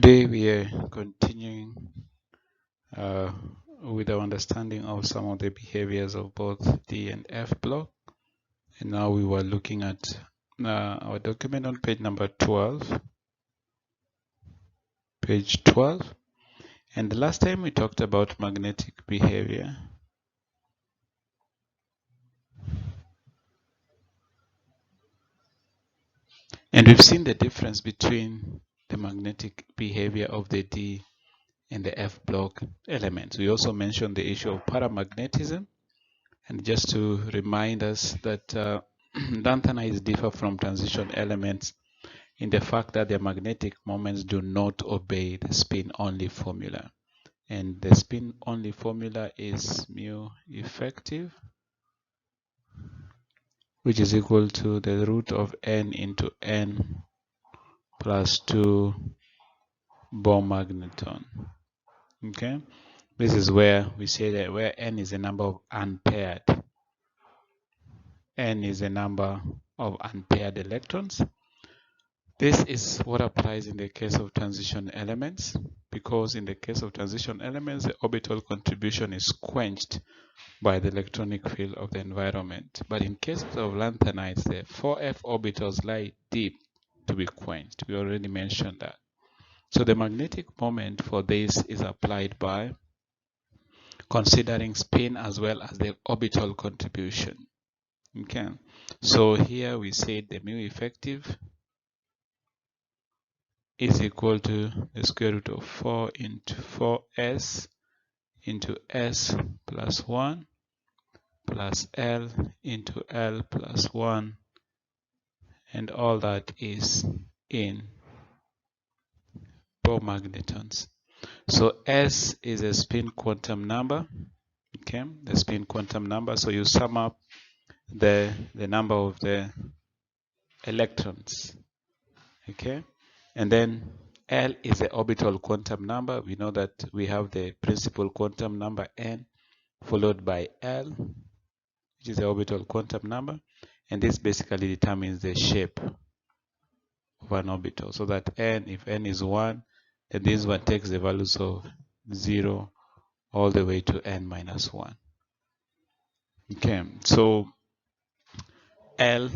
Today we are continuing with our understanding of some of the behaviors of both D and F block. And now we were looking at our document on page number 12. Page 12. And the last time we talked about magnetic behavior. And we've seen the difference between the magnetic behavior of the D and the F block elements. We also mentioned the issue of paramagnetism. And just to remind us that lanthanides differ from transition elements in the fact that their magnetic moments do not obey the spin-only formula. And the spin-only formula is mu effective, which is equal to the root of n into n plus 2 Bohr magneton. Okay, this is where we say that where n is the number of unpaired. N is the number of unpaired electrons. This is what applies in the case of transition elements, because in the case of transition elements, the orbital contribution is quenched by the electronic field of the environment. But in cases of lanthanides, the 4f orbitals lie deep to be quenched. We already mentioned that. So the magnetic moment for this is applied by considering spin as well as the orbital contribution. Okay, so here we say the mu effective is equal to the square root of 4 into 4s into s plus 1 plus L into L plus 1, and all that is in Bohr magnetons. So S is a spin quantum number, okay, the spin quantum number. So you sum up the number of the electrons, okay, and then L is the orbital quantum number. We know that we have the principal quantum number n followed by L, which is the orbital quantum number, and this basically determines the shape of an orbital. So that n, if n is 1, then this one takes the values of 0 all the way to n minus 1. Okay, so L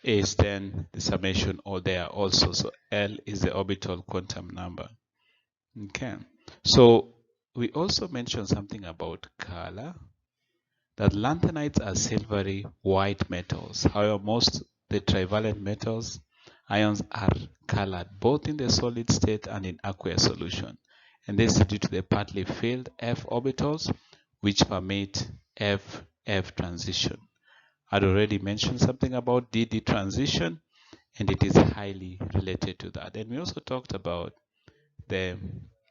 is then the summation or there also. So L is the orbital quantum number. Okay, so we also mentioned something about color, that lanthanides are silvery white metals. However, most the trivalent metals ions are colored both in the solid state and in aqueous solution, and this is due to the partly filled f orbitals which permit f transition. I'd already mentioned something about DD transition, and it is highly related to that. And we also talked about the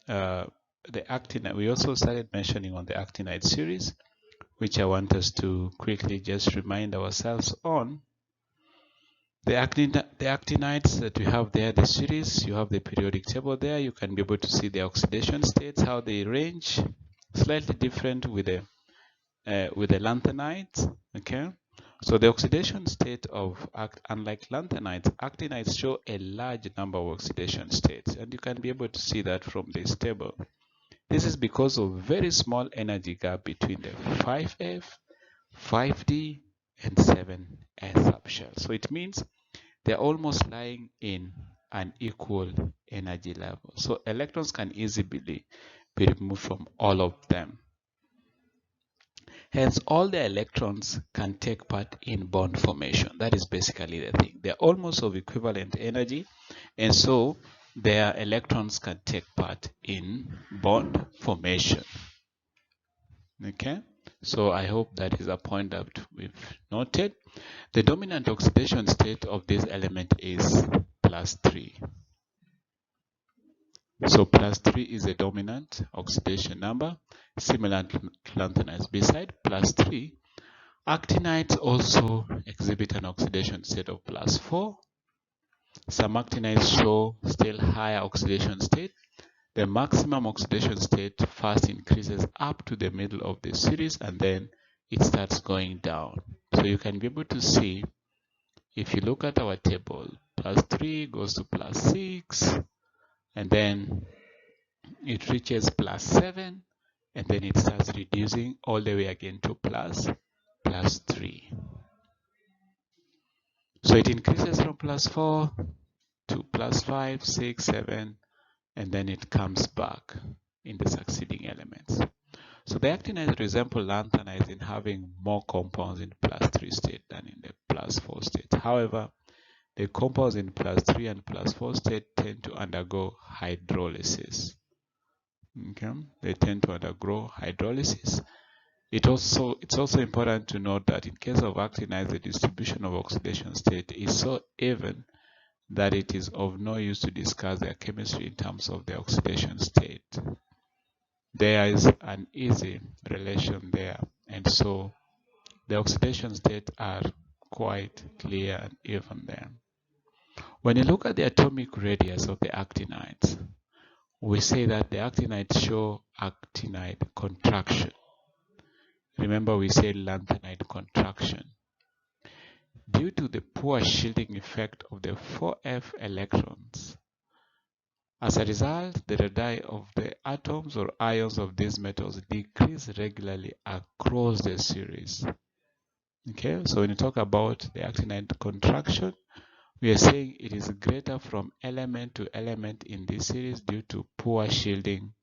actinide. We also started mentioning on the actinide series, which I want us to quickly just remind ourselves on. The actinides that we have there, the series, you have the periodic table there. You can be able to see the oxidation states, how they range, slightly different with the lanthanides. Okay, so the oxidation state of unlike lanthanides, actinides show a large number of oxidation states, and you can be able to see that from this table. This is because of very small energy gap between the 5F, 5D, and 7S subshell. So it means they're almost lying in an equal energy level. So electrons can easily be removed from all of them. Hence, all the electrons can take part in bond formation. That is basically the thing. They're almost of equivalent energy, and so their electrons can take part in bond formation. Okay, so I hope that is a point that we've noted. The dominant oxidation state of this element is +3. So +3 is a dominant oxidation number, similar to lanthanides. Beside +3, actinides also exhibit an oxidation state of +4. Some actinides show still higher oxidation state. The maximum oxidation state first increases up to the middle of the series, and then it starts going down. So you can be able to see, if you look at our table, +3 goes to +6, and then it reaches +7, and then it starts reducing all the way again to +3. So it increases from +4 to +5, 6, 7, and then it comes back in the succeeding elements. So the actinides resemble lanthanides in having more compounds in +3 state than in the +4 state. However, the compounds in +3 and +4 state tend to undergo hydrolysis. Okay, they tend to undergo hydrolysis. It's also important to note that in case of actinides, the distribution of oxidation state is so even that it is of no use to discuss their chemistry in terms of the oxidation state. There is an easy relation there, and so the oxidation states are quite clear and even there. When you look at the atomic radius of the actinides, we say that the actinides show actinide contraction. Remember, we said lanthanide contraction. Due to the poor shielding effect of the 4f electrons, as a result, the radii of the atoms or ions of these metals decrease regularly across the series. Okay, so when you talk about the actinide contraction, we are saying it is greater from element to element in this series due to poor shielding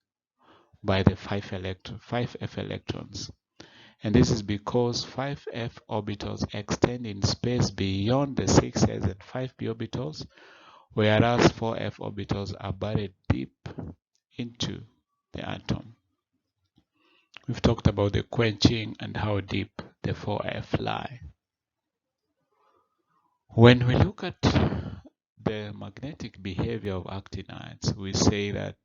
by the 5f electrons. And this is because 5f orbitals extend in space beyond the 6s and 5p orbitals, whereas 4f orbitals are buried deep into the atom. We've talked about the quenching and how deep the 4f lie. When we look at the magnetic behavior of actinides, we say that,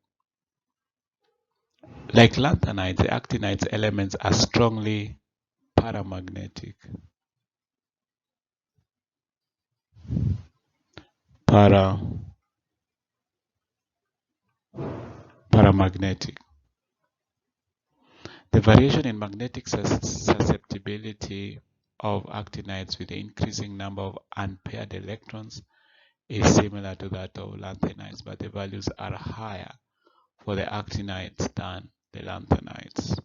like lanthanides, the actinides elements are strongly paramagnetic. Paramagnetic. The variation in magnetic susceptibility of actinides with the increasing number of unpaired electrons is similar to that of lanthanides, but the values are higher for the actinides than the lanthanides.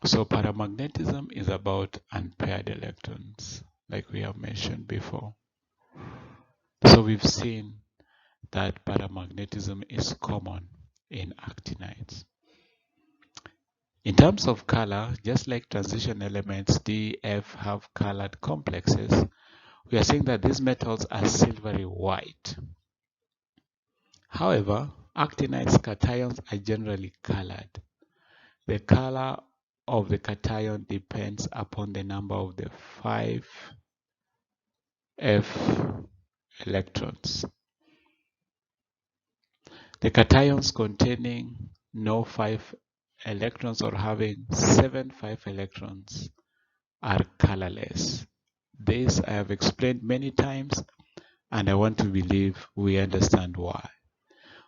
So paramagnetism is about unpaired electrons, like we have mentioned before. So we've seen that paramagnetism is common in actinides. In terms of color, just like transition elements D, F have colored complexes, we are saying that these metals are silvery white. However, actinides cations are generally colored. The color of the cation depends upon the number of the 5f electrons. The cations containing no 5 electrons or having 7 5 electrons are colorless. This I have explained many times, and I want to believe we understand why.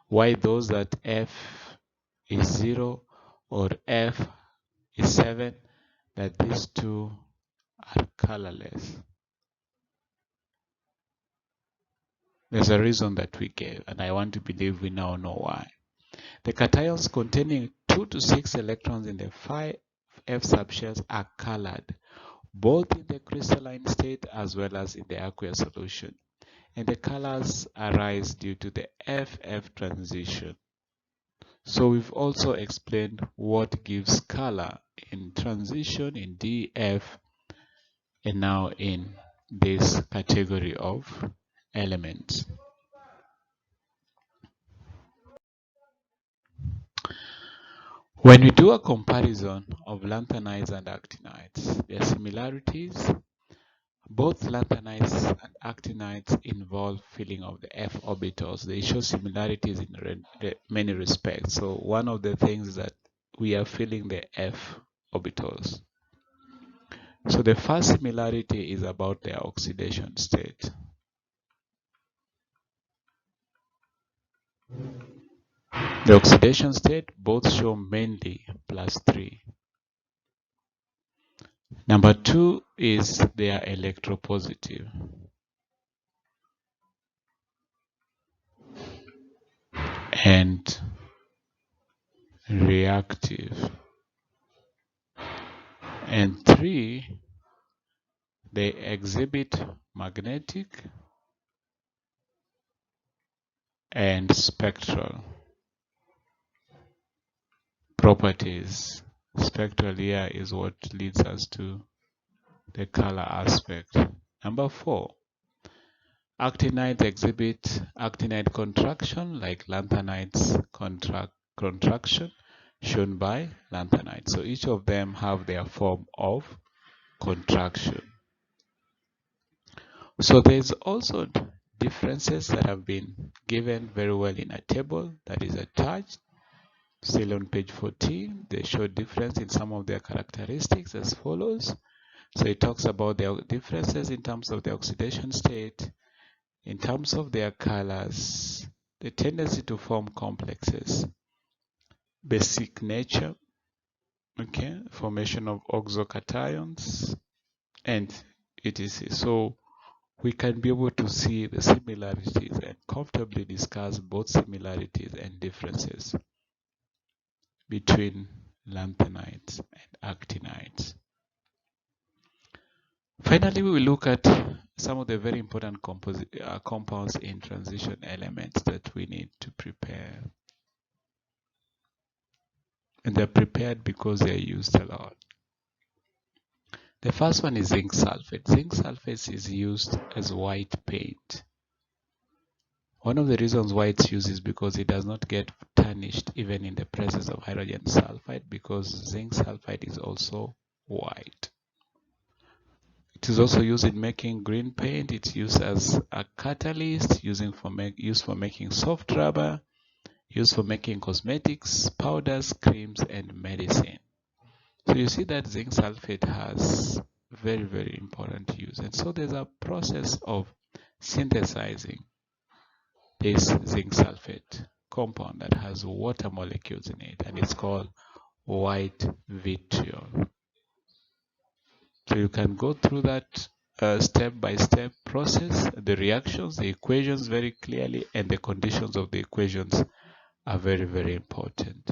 Why those that F is 0 or F is 7, that these two are colorless. There's a reason that we gave, and I want to believe we now know why. The cations containing 2 to 6 electrons in the 5f subshells are colored, both in the crystalline state as well as in the aqueous solution. And the colors arise due to the FF transition. So we've also explained what gives color in transition, in DF, and now in this category of elements. When we do a comparison of lanthanides and actinides, their similarities, both lanthanides and actinides involve filling of the f orbitals. They show similarities in many respects. So one of the things is that we are filling the f orbitals. So the first similarity is about their oxidation state. The oxidation state both show mainly +3. Number 2 is they are electropositive. and reactive. And 3, they exhibit magnetic and spectral properties. Spectral here is what leads us to the color aspect. Number 4, actinides exhibit actinide contraction like lanthanides contraction shown by lanthanides. So each of them have their form of contraction. So there's also differences that have been given very well in a table that is attached. Still on page 14, they show difference in some of their characteristics as follows. So it talks about the differences in terms of the oxidation state, in terms of their colors, the tendency to form complexes, basic nature, okay, formation of oxocations, and etc. So we can be able to see the similarities and comfortably discuss both similarities and differences between lanthanides and actinides. Finally, we will look at some of the very important compounds in transition elements that we need to prepare. And they're prepared because they're used a lot. The first one is zinc sulfate. Zinc sulfate is used as white paint. One of the reasons why it's used is because it does not get tarnished even in the presence of hydrogen sulfide, because zinc sulfide is also white. It is also used in making green paint. It's used as a catalyst, used for making soft rubber, used for making cosmetics, powders, creams, and medicine. So you see that zinc sulfate has very, very important use. And so there's a process of synthesizing this zinc sulfate compound that has water molecules in it, and it's called white vitriol. So you can go through that step-by-step process, the reactions, the equations very clearly, and the conditions of the equations are very, very important.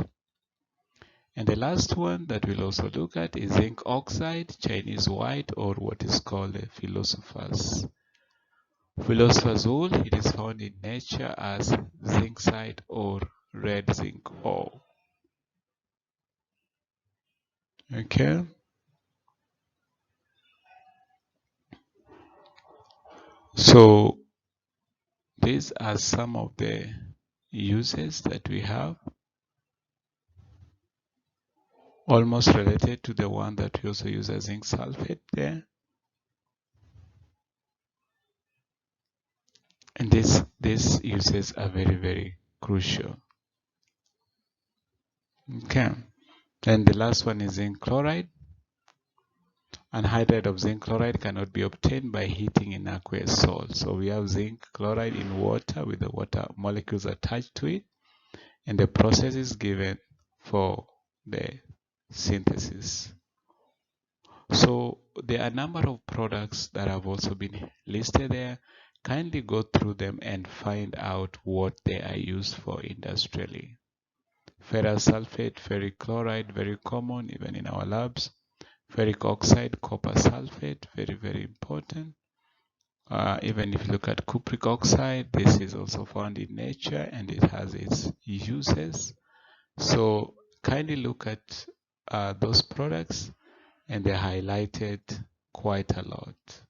And the last one that we'll also look at is zinc oxide, Chinese white, or what is called a philosopher's wool. It is found in nature as zinc-side or red zinc ore. Okay. So these are some of the uses that we have, almost related to the one that we also use as zinc sulfate there. And these uses are very, very crucial. Okay. And the last one is zinc chloride. Anhydride of zinc chloride cannot be obtained by heating in aqueous salt. So we have zinc chloride in water with the water molecules attached to it, and the process is given for the synthesis. So there are a number of products that have also been listed there. Kindly go through them and find out what they are used for industrially. Ferrous sulfate, ferric chloride, very common even in our labs. Ferric oxide, copper sulfate, very, very important. Even if you look at cupric oxide, this is also found in nature and it has its uses. So kindly look at those products, and they're highlighted quite a lot.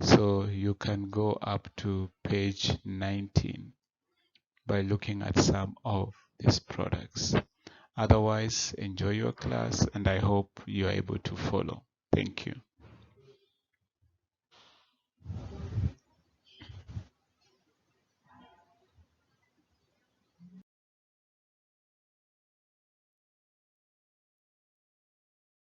So you can go up to page 19 by looking at some of these products. Otherwise, enjoy your class, and I hope you are able to follow. Thank you.